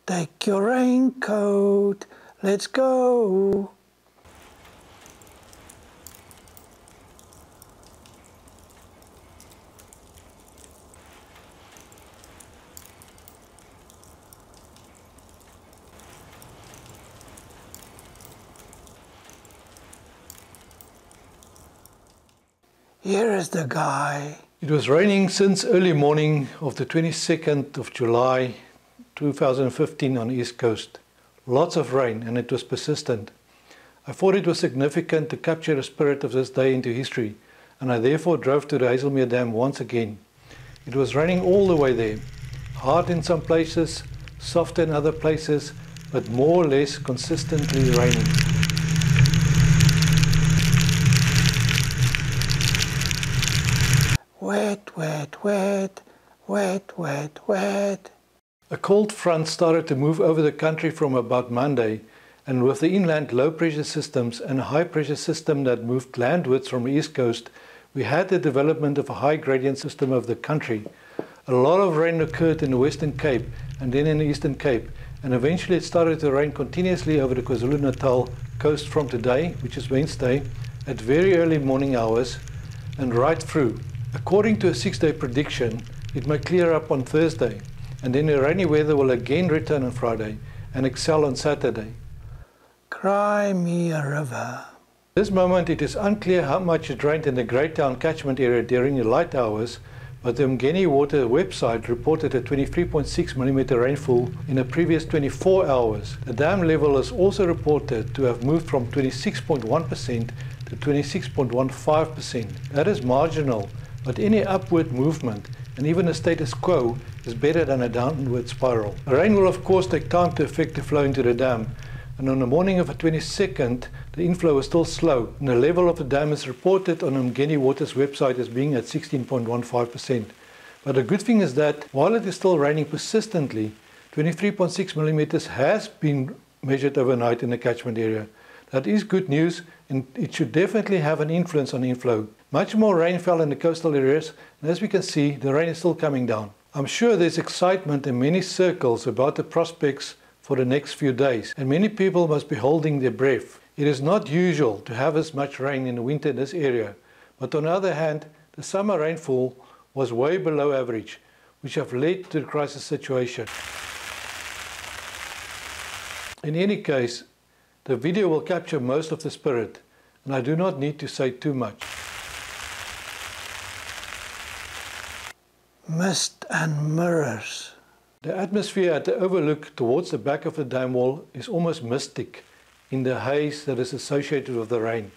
Take your raincoat, let's go. Here is the guy. It was raining since early morning of the 22nd of July 2015 on the East Coast. Lots of rain, and it was persistent. I thought it was significant to capture the spirit of this day into history, and I therefore drove to the Hazelmere Dam once again. It was raining all the way there, hard in some places, soft in other places, but more or less consistently raining. Wet, wet, wet, wet, wet, wet. A cold front started to move over the country from about Monday, and with the inland low pressure systems and a high pressure system that moved landwards from the East Coast, we had the development of a high gradient system over the country. A lot of rain occurred in the Western Cape and then in the Eastern Cape, and eventually it started to rain continuously over the KwaZulu-Natal coast from today, which is Wednesday, at very early morning hours and right through. According to a 6-day prediction, it may clear up on Thursday, and then the rainy weather will again return on Friday and excel on Saturday. Cry me a river. At this moment it is unclear how much it rained in the Greytown catchment area during the light hours, but the Umgeni Water website reported a 23.6mm rainfall in the previous 24 hours. The dam level is also reported to have moved from 26.1% to 26.15%. That is marginal, but any upward movement and even a status quo is better than a downward spiral. The rain will of course take time to affect the flow into the dam, and on the morning of the 22nd the inflow is still slow, and the level of the dam is reported on Umgeni Water's website as being at 16.15%. But the good thing is that while it is still raining persistently, 23.6mm has been measured overnight in the catchment area. That is good news, and it should definitely have an influence on inflow. Much more rain fell in the coastal areas, and as we can see, the rain is still coming down. I'm sure there's excitement in many circles about the prospects for the next few days, and many people must be holding their breath. It is not usual to have as much rain in the winter in this area, but on the other hand, the summer rainfall was way below average, which have led to the crisis situation. In any case, the video will capture most of the spirit, and I do not need to say too much. Mist and mirrors. The atmosphere at the overlook towards the back of the dam wall is almost mystic in the haze that is associated with the rain.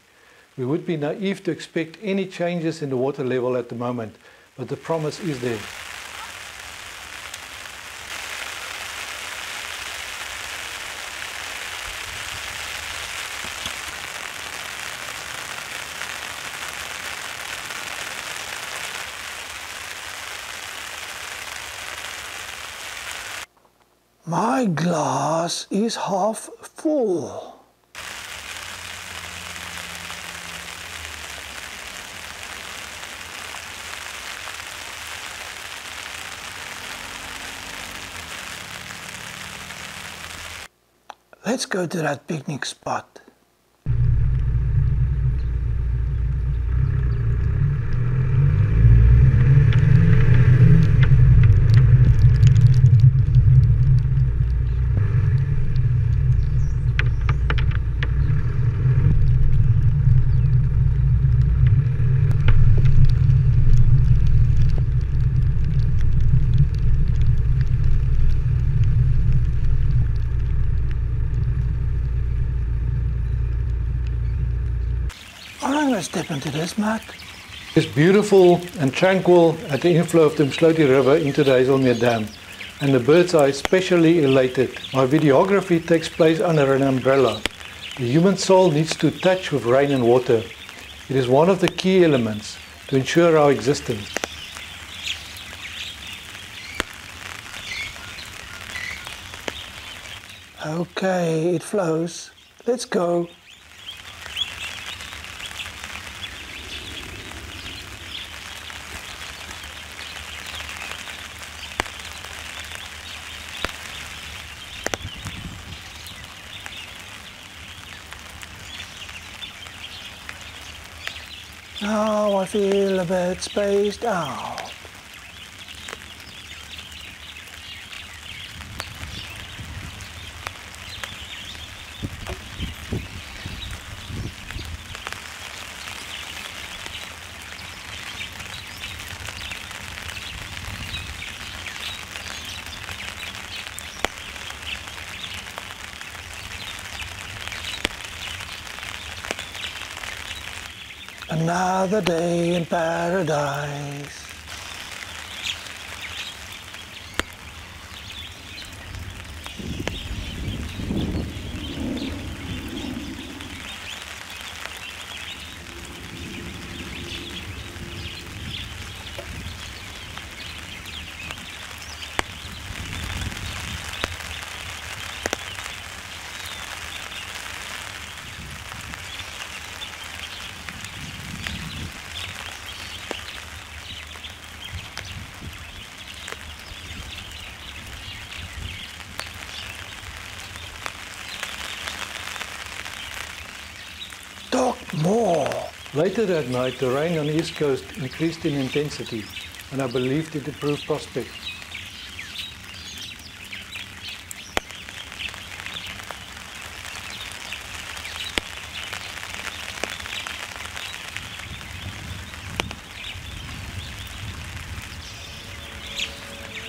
We would be naive to expect any changes in the water level at the moment, but the promise is there. My glass is half full. Let's go to that picnic spot. I'm going to step into this, Matt. It's beautiful and tranquil at the inflow of the Mshloti River into the Hazelmere Dam, and the birds are especially elated. My videography takes place under an umbrella. The human soul needs to touch with rain and water. It is one of the key elements to ensure our existence. Okay, it flows. Let's go. Now I feel a bit spaced out. Another day in paradise. Talk more. Later that night, the rain on the east coast increased in intensity, and I believed it improved prospect.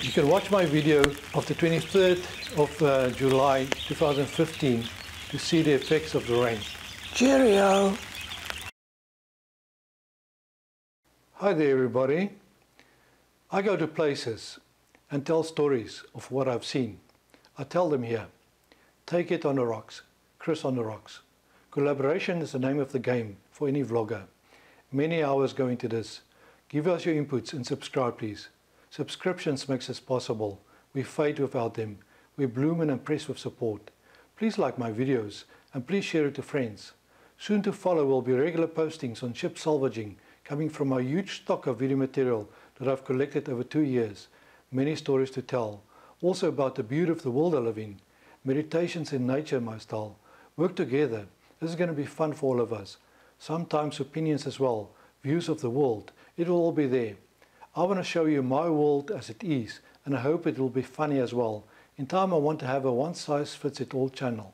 You can watch my video of the 23rd of July 2015 to see the effects of the rain. Cheerio. Hi there everybody. I go to places and tell stories of what I've seen. I tell them here. Take it on the rocks. Chris on the rocks. Collaboration is the name of the game for any vlogger. Many hours go into this. Give us your inputs and subscribe please. Subscriptions makes us possible. We fade without them. We bloom and impress with support. Please like my videos and please share it to friends. Soon to follow will be regular postings on ship salvaging coming from my huge stock of video material that I've collected over 2 years. Many stories to tell. Also about the beauty of the world I live in. Meditations in nature my style. Work together. This is going to be fun for all of us. Sometimes opinions as well. Views of the world. It will all be there. I want to show you my world as it is, and I hope it will be funny as well. In time I want to have a one-size-fits-it-all channel.